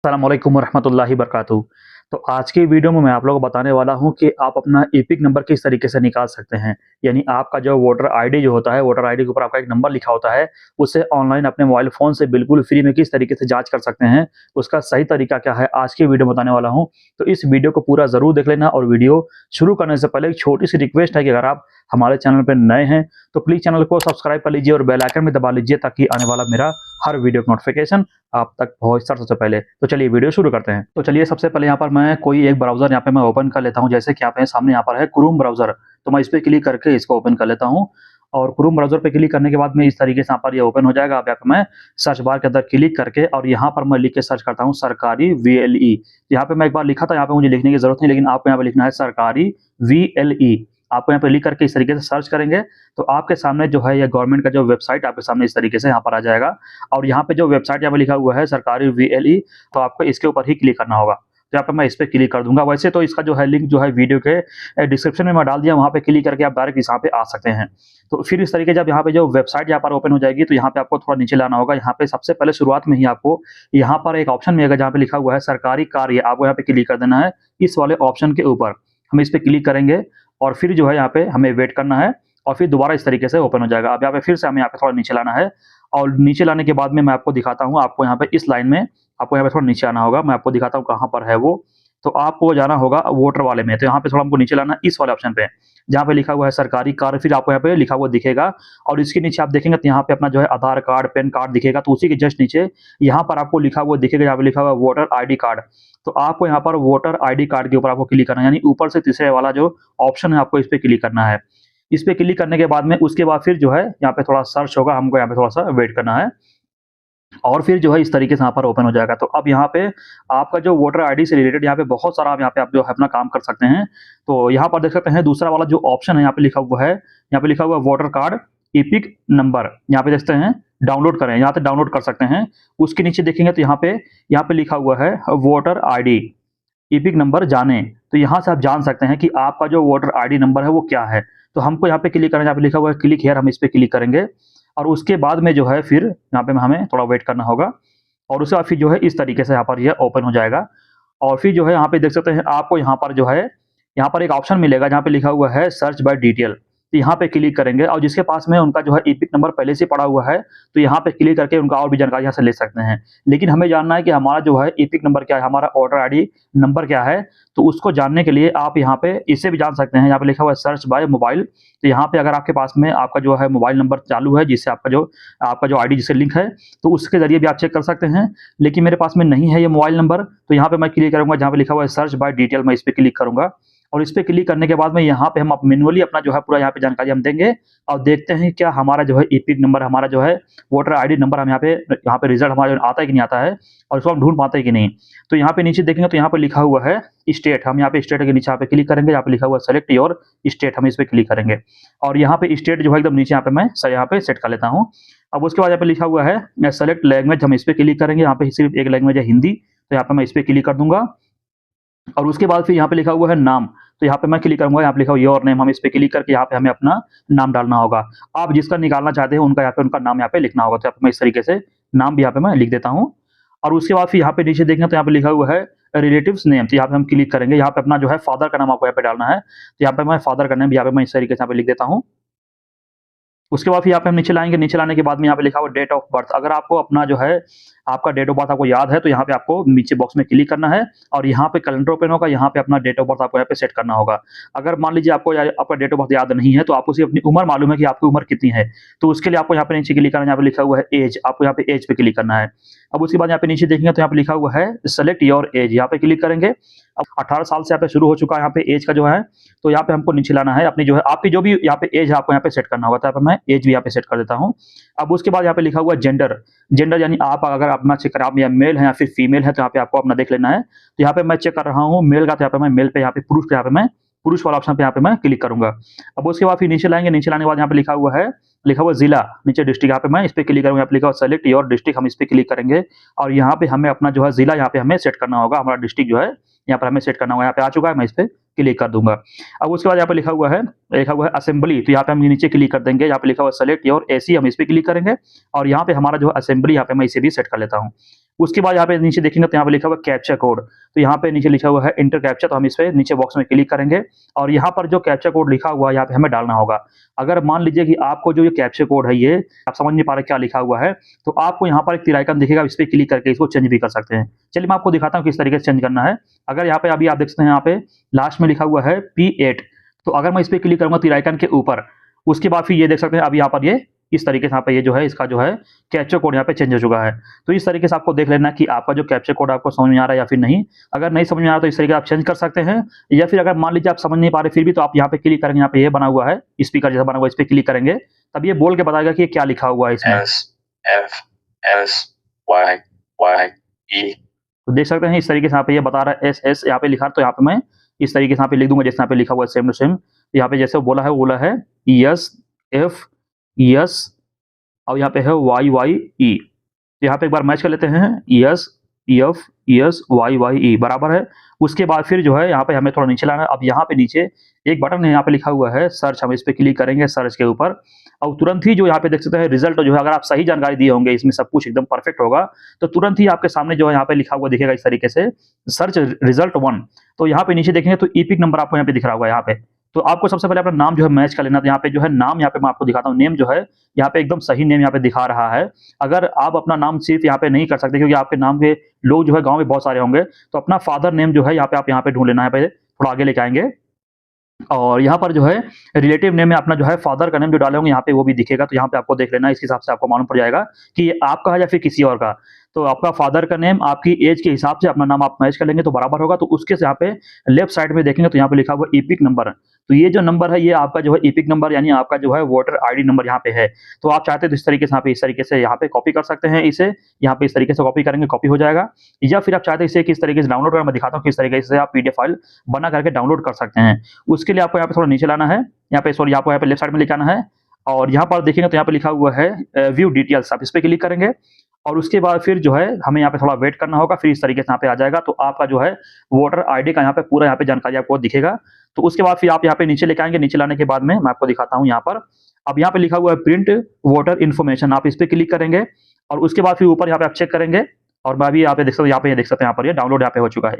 अस्सलामुअलैकुम वरहमतुल्लाहि वबरकातुहू। तो आज की वीडियो में मैं आप लोगों को बताने वाला हूं कि आप अपना एपिक नंबर किस तरीके से निकाल सकते हैं। यानी आपका जो वोटर आईडी जो होता है, वोटर आईडी के ऊपर आपका एक नंबर लिखा होता है, उसे ऑनलाइन अपने मोबाइल फ़ोन से बिल्कुल फ्री में किस तरीके से जाँच कर सकते हैं, उसका सही तरीका क्या है, आज की वीडियो में बताने वाला हूँ। तो इस वीडियो को पूरा ज़रूर देख लेना और वीडियो शुरू करने से पहले एक छोटी-सी रिक्वेस्ट है कि अगर आप हमारे चैनल पे नए हैं, तो प्लीज़ चैनल को सब्सक्राइब कर लीजिए और बेल आइकन भी दबा लीजिए ताकि आने वाला मेरा हर वीडियो का नोटिफिकेशन आप तक पहुँचता सबसे पहले। तो चलिए वीडियो शुरू करते हैं। तो चलिए सबसे पहले यहाँ पर मैं कोई एक ब्राउज़र यहाँ पे मैं ओपन कर लेता हूँ। जैसे कि यहाँ पे सामने यहाँ पर है क्रोम ब्राउज़र, तो मैं इस पे क्लिक करके इसको ओपन कर लेता हूँ। और क्रोम ब्राउज़र पे क्लिक करने के बाद में इस तरीके से यहाँ पर ये ओपन हो जाएगा। अब यहाँ पे मैं सर्च बार के अंदर क्लिक करके और यहाँ पर मैं लिख के सर्च करता हूँ सरकारी वीएलई। यहाँ पे मैं एक बार लिखा था, यहाँ पे मुझे लिखने की ज़रूरत नहीं, लेकिन आपको यहाँ पे लिखना है सरकारी वीएलई। आपको यहाँ पे लिख करके इस तरीके से सर्च करेंगे तो आपके सामने जो है ये गवर्नमेंट का जो वेबसाइट आपके सामने इस तरीके से यहाँ पर आ जाएगा। और यहाँ पे जो वेबसाइट यहाँ पे लिखा हुआ है सरकारी वीएलई, तो आपको इसके ऊपर ही क्लिक करना होगा। तो यहाँ पे मैं इस पे क्लिक कर दूंगा। वैसे तो इसका जो है लिंक जो है वीडियो के डिस्क्रिप्शन में मैं डाल दिया, वहाँ पे क्लिक करके आप डायरेक्ट यहाँ पे आ सकते हैं। तो फिर इस तरीके जब यहाँ पे जो वेबसाइट यहाँ पर ओपन हो जाएगी तो यहाँ पे आपको थोड़ा नीचे लाना होगा। यहाँ पे सबसे पहले शुरुआत में ही आपको यहाँ पर एक ऑप्शन मिलेगा जहाँ पे लिखा हुआ है सरकारी कार्य, आपको यहाँ पे क्लिक कर देना है इस वाले ऑप्शन के ऊपर। हम इस पे क्लिक करेंगे और फिर जो है यहाँ पे हमें वेट करना है और फिर दोबारा इस तरीके से ओपन हो जाएगा। अब यहाँ पे फिर से हमें यहाँ पे थोड़ा नीचे लाना है और नीचे लाने के बाद में मैं आपको दिखाता हूँ। आपको यहाँ पे इस लाइन में आपको यहाँ पे थोड़ा नीचे आना होगा। मैं आपको दिखाता हूँ कहाँ पर है वो। तो आपको जाना होगा वोटर वाले में, तो यहाँ पे थोड़ा हमको नीचे लाना इस वाले ऑप्शन पे जहाँ पे लिखा हुआ है सरकारी कार्य। फिर आपको यहाँ पे लिखा हुआ दिखेगा और इसके नीचे आप देखेंगे तो यहाँ पे अपना जो है आधार कार्ड, पैन कार्ड दिखेगा। तो उसी के जस्ट नीचे यहाँ पर आपको लिखा हुआ दिखेगा, यहाँ पे लिखा हुआ वोटर आईडी कार्ड। तो आपको यहाँ पर वोटर आईडी कार्ड के ऊपर आपको क्लिक करना है, यानी ऊपर से तीसरे वाला जो ऑप्शन है आपको इस पे क्लिक करना है। इस पे क्लिक करने के बाद में उसके बाद फिर जो है यहाँ पे थोड़ा सर्च होगा, हमको यहाँ पे थोड़ा सा वेट करना है और फिर जो है इस तरीके से यहाँ पर ओपन हो जाएगा। तो अब यहाँ पे आपका जो वोटर आईडी से रिलेटेड यहाँ पे बहुत सारा यहाँ पे आप जो है अपना काम कर सकते हैं। तो यहाँ पर देख सकते हैं दूसरा वाला जो ऑप्शन है यहाँ पे लिखा हुआ है, यहाँ पे लिखा हुआ है वोटर कार्ड एपिक नंबर। यहाँ पे देखते हैं डाउनलोड करें, यहाँ पे डाउनलोड कर सकते हैं। उसके नीचे देखेंगे तो यहाँ पे लिखा हुआ है वोटर आईडी एपिक नंबर जाने। तो यहाँ से आप जान सकते हैं कि आपका जो वोटर आईडी नंबर है वो क्या है। तो हमको यहाँ पे क्लिक करना है, यहाँ पे लिखा हुआ है क्लिक हियर, हम इस पे क्लिक करेंगे और उसके बाद में जो है फिर यहाँ पे हमें थोड़ा वेट करना होगा और उसके बाद फिर जो है इस तरीके से यहाँ पर यह ओपन हो जाएगा। और फिर जो है यहाँ पे देख सकते हैं आपको यहाँ पर जो है यहाँ पर एक ऑप्शन मिलेगा जहाँ पे लिखा हुआ है सर्च बाय डिटेल। तो यहाँ पे क्लिक करेंगे और जिसके पास में उनका जो है एपिक नंबर पहले से पड़ा हुआ है तो यहाँ पे क्लिक करके उनका और भी जानकारी यहाँ से ले सकते हैं। लेकिन हमें जानना है कि हमारा जो है एपिक नंबर क्या है, हमारा वोटर आईडी नंबर क्या है। तो उसको जानने के लिए आप यहाँ पे इससे भी जान सकते हैं। यहाँ पे लिखा हुआ है सर्च बाय मोबाइल। तो यहाँ पे अगर आपके पास में आपका जो है मोबाइल नंबर चालू है जिससे आपका जो आईडी जिससे लिंक है, तो उसके जरिए भी आप चेक कर सकते हैं। लेकिन मेरे पास में नहीं है ये मोबाइल नंबर, तो यहाँ पे मैं क्लिक करूंगा जहाँ पे लिखा हुआ है सर्च बाय डिटेल, मैं इस पे क्लिक करूंगा और इस पे क्लिक करने के बाद में यहाँ पे हम मैनुअली अपना जो है पूरा यहाँ पे जानकारी हम देंगे और देखते हैं क्या हमारा जो है एपिक नंबर, हमारा जो है वोटर आईडी नंबर हम यहाँ पे रिजल्ट हमारा आता है कि नहीं आता है और उसको हम ढूंढ पाते हैं कि नहीं। तो यहाँ पे नीचे देखेंगे तो यहाँ पे लिखा हुआ है स्टेट, हम यहाँ पे स्टेट के नीचे यहाँ पे क्लिक करेंगे, यहाँ पे लिखा हुआ है सेलेक्ट योर स्टेट, हम इस पे क्लिक करेंगे और यहाँ पे स्टेट जो है एकदम नीचे यहाँ पे मैं यहाँ पे सेट कर लेता हूँ। अब उसके बाद यहाँ पे लिखा हुआ है सेलेक्ट लैंग्वेज, हम इस पे क्लिक करेंगे। यहाँ पे सिर्फ एक लैंग्वेज है हिंदी, तो यहाँ पे मैं इस पे क्लिक कर दूंगा और उसके बाद फिर यहाँ पे लिखा हुआ है नाम। तो यहाँ पे मैं क्लिक करूंगा, यहाँ पे लिखा हुआ योर नेम, हम इस पे क्लिक करके यहाँ पे हमें अपना नाम डालना होगा। आप जिसका निकालना चाहते हैं उनका यहाँ पे उनका नाम यहाँ पे लिखना होगा। तो यहाँ पे मैं इस तरीके से नाम भी यहाँ पे मैं लिख देता हूँ और उसके बाद फिर यहाँ पे नीचे देखेंगे तो यहाँ पे लिखा हुआ है रिलेटिव्स नेम। तो यहाँ पे हम क्लिक करेंगे, यहाँ पे अपना जो है फादर का नाम आपको यहाँ पे डालना है। तो यहाँ पे मैं फादर का नाम यहाँ पे मैं इस तरीके से यहाँ पे लिख देता हूँ। उसके बाद फिर यहाँ पे हम नीचे लाएंगे, नीचे लाने के बाद में यहाँ पे लिखा हुआ डेट ऑफ बर्थ। अगर आपको अपना जो है आपका डेट ऑफ बर्थ आपको याद है तो यहाँ पे आपको नीचे बॉक्स में क्लिक करना है और यहाँ पे कैलेंडर ओपन होगा, यहाँ पे अपना डेट ऑफ बर्थ आपको यहाँ पे सेट करना होगा। अगर मान लीजिए आपको आपका डेट ऑफ बर्थ याद नहीं है तो आपको सिर्फ अपनी उम्र मालूम है कि आपकी उम्र कितनी है, तो उसके लिए आपको यहाँ पे नीचे क्लिक करना है। यहाँ पे लिखा हुआ है एज, आपको यहाँ पे एज पे क्लिक करना है। अब उसके बाद यहाँ पे नीचे देखेंगे तो यहाँ पे लिखा हुआ है सेलेक्ट योर एज, यहाँ पे क्लिक करेंगे। अब 18 साल से यहाँ पे शुरू हो चुका है यहाँ पे एज का जो है, तो यहाँ पे हमको नीचे लाना है अपनी जो है आपकी जो भी यहाँ पे एज है आपको यहाँ पे सेट करना होगा। तो यहाँ पे मैं एज भी यहाँ पे सेट कर देता हूँ। अब उसके बाद यहाँ पे लिखा हुआ है जेंडर, जेंडर यानी आप अगर अपना चेक करें आप या मेल है या फिर फीमेल है तो यहाँ पे आपको अपना देख लेना है। तो यहाँ पे मैं चेक कर रहा हूँ मेल का, तो यहाँ पे मैं मेल पे यहाँ पे पुरुष पे यहाँ पे मैं पुरुष वाला ऑप्शन पे यहाँ पे मैं क्लिक करूंगा। अब उसके बाद फिर नीचे लाएंगे, नीचे लाने के बाद यहाँ पे लिखा हुआ जिला, नीचे डिस्ट्रिक्ट, यहाँ पे मैं इस पे क्लिक करूंगा। यहाँ पे लिखा हुआ सेलेक्ट योर डिस्ट्रिक्ट, हम इस पे क्लिक करेंगे और यहाँ पे हमें अपना जो है जिला यहाँ पे हमें सेट करना होगा। हमारा डिस्ट्रिक्ट जो है यहाँ पर हमें सेट करना होगा, यहाँ पे आ चुका है, मैं इस पे क्लिक कर दूंगा। अब उसके बाद यहाँ पे लिखा हुआ है असेंबली, तो यहाँ पे हम नीचे क्लिक कर देंगे। यहाँ पे लिखा हुआ सेलेक्ट योर एसी, हम इस पे क्लिक करेंगे और यहाँ पे हमारा जो असेंबली यहाँ पे मैं इसे भी सेट कर लेता हूँ। उसके बाद यहाँ पे नीचे देखेंगे तो यहाँ पे लिखा हुआ है कैप्चा कोड। तो यहाँ पे नीचे लिखा हुआ है इंटर कैप्चा, तो हम इस पे नीचे बॉक्स में क्लिक करेंगे और यहाँ पर जो कैप्चा कोड लिखा हुआ है यहाँ पे हमें डालना होगा। अगर मान लीजिए कि आपको जो ये कैप्चा कोड है ये आप समझ नहीं पा रहे क्या लिखा हुआ है, तो आपको यहाँ पर एक तीर आइकन दिखेगा, इस पे क्लिक करके इसको चेंज भी कर सकते हैं। चलिए मैं आपको दिखाता हूँ किस तरीके से चेंज करना है। अगर यहाँ पे अभी आप देख सकते हैं यहाँ पे लास्ट में लिखा हुआ है P8, तो अगर मैं इस पे क्लिक करूंगा तीर आइकन के ऊपर, उसके बाद फिर ये देख सकते हैं अभी यहाँ पर ये इस तरीके से यहाँ पे ये जो है इसका जो है कैप्चा कोड यहाँ पे चेंज हो चुका है। तो इस तरीके से आपको देख लेना कि आपका जो कैप्चा कोड आपको समझ में आ रहा है या फिर नहीं। अगर नहीं समझ में आ रहा तो इस तरीके से आप चेंज कर सकते हैं, या फिर अगर मान लीजिए आप समझ नहीं पा रहे फिर भी, तो आप यहाँ पे क्लिक करेंगे, यहाँ पे ये बना हुआ है स्पीकर जैसा बना हुआ है, इस पे क्लिक करेंगे तब ये बोल के बताएगा कि ये क्या लिखा हुआ है इसमें। SFSYYE। तो देख सकते हैं इस तरीके से यहाँ पे ये बता रहा है SS यहाँ पे लिखा, तो यहाँ पे मैं इस तरीके से यहाँ पे लिख दूंगा जैसे यहाँ पे लिखा हुआ है सेम टू सेम। यहाँ पे जैसे बोला है YS और यहाँ पे है YYE। तो यहाँ पे एक बार मैच कर लेते हैं, YE बराबर है। उसके बाद फिर जो है यहाँ पे हमें थोड़ा नीचे लाना है। अब यहाँ पे नीचे एक बटन है, यहाँ पे लिखा हुआ है सर्च, हम इस पे क्लिक करेंगे सर्च के ऊपर और तुरंत ही जो यहाँ पे देख सकते हैं रिजल्ट जो है, अगर आप सही जानकारी दिए होंगे इसमें सब कुछ एकदम परफेक्ट होगा, तो तुरंत ही आपके सामने जो है यहाँ पे लिखा हुआ दिखेगा इस तरीके से सर्च रिजल्ट 1। तो यहाँ पे नीचे देखेंगे तो ईपिक नंबर आपको यहाँ पे दिख रहा होगा यहाँ पे। तो आपको सबसे पहले अपना नाम जो है मैच कर लेना। तो यहाँ पे जो है नाम, यहाँ पे मैं आपको दिखाता हूँ, नेम जो है यहाँ पे एकदम सही नेम यहाँ पे दिखा रहा है। अगर आप अपना नाम सिर्फ यहाँ पे नहीं कर सकते क्योंकि आपके नाम के लोग जो है गांव में बहुत सारे होंगे, तो अपना फादर नेम जो है यहाँ पे आप यहाँ पे ढूंढ लेना है। पहले थोड़ा आगे लेके आएंगे और यहाँ पर जो है रिलेटिव नेम में अपना जो है फादर का नेम जो डाले होंगे यहाँ पे वो भी दिखेगा। तो यहाँ पे आपको देख लेना है, इसके हिसाब से आपको मालूम पड़ जाएगा कि ये आपका है या फिर किसी और का। तो आपका फादर का नेम आपकी एज के हिसाब से अपना नाम आप मैच कर लेंगे तो बराबर होगा। तो उसके यहाँ पे लेफ्ट साइड में देखेंगे तो यहाँ पे लिखा हुआ ईपिक नंबर। तो ये जो नंबर है ये आपका जो है ईपिक नंबर यानी आपका जो है वोटर आईडी नंबर यहाँ पे है। तो आप चाहते हैं तो इस तरीके से यहाँ पे इस तरीके से यहाँ पे कॉपी कर सकते हैं, इसे यहाँ पे इस तरीके से कॉपी करेंगे कॉपी हो जाएगा। या फिर आप चाहते हैं इसे किस तरीके से डाउनलोड करना, मैं दिखाता हूँ किस तरीके से आप PDF फाइल बना करके डाउनलोड कर सकते हैं। उसके लिए आपको यहाँ पे थोड़ा नीचे लाना है, यहाँ पे सॉरी आपको यहाँ पे लेफ्ट साइड में लिखाना है और यहाँ पर देखेंगे तो यहाँ पे लिखा हुआ है व्यू डिटेल्स, आप इस पे क्लिक करेंगे और उसके बाद फिर जो है हमें यहाँ पे थोड़ा वेट करना होगा, फिर इस तरीके से यहाँ पे आ जाएगा। तो आपका जो है वोटर आईडी का यहाँ पे पूरा यहाँ पे जानकारी आपको दिखेगा। तो उसके बाद फिर आप यहाँ पे नीचे लेके आएंगे, नीचे लाने के बाद में मैं आपको दिखाता हूँ यहाँ पर। अब यहाँ पे लिखा हुआ है प्रिंट वोटर इन्फॉर्मेशन, आप इस पे क्लिक करेंगे और उसके बाद फिर ऊपर यहाँ पे आप चेक करेंगे और मैं अभी यहाँ पे देख सकते हैं, यहाँ पे देख सकते हैं यहाँ पर ये डाउनलोड यहाँ पे हो चुका है।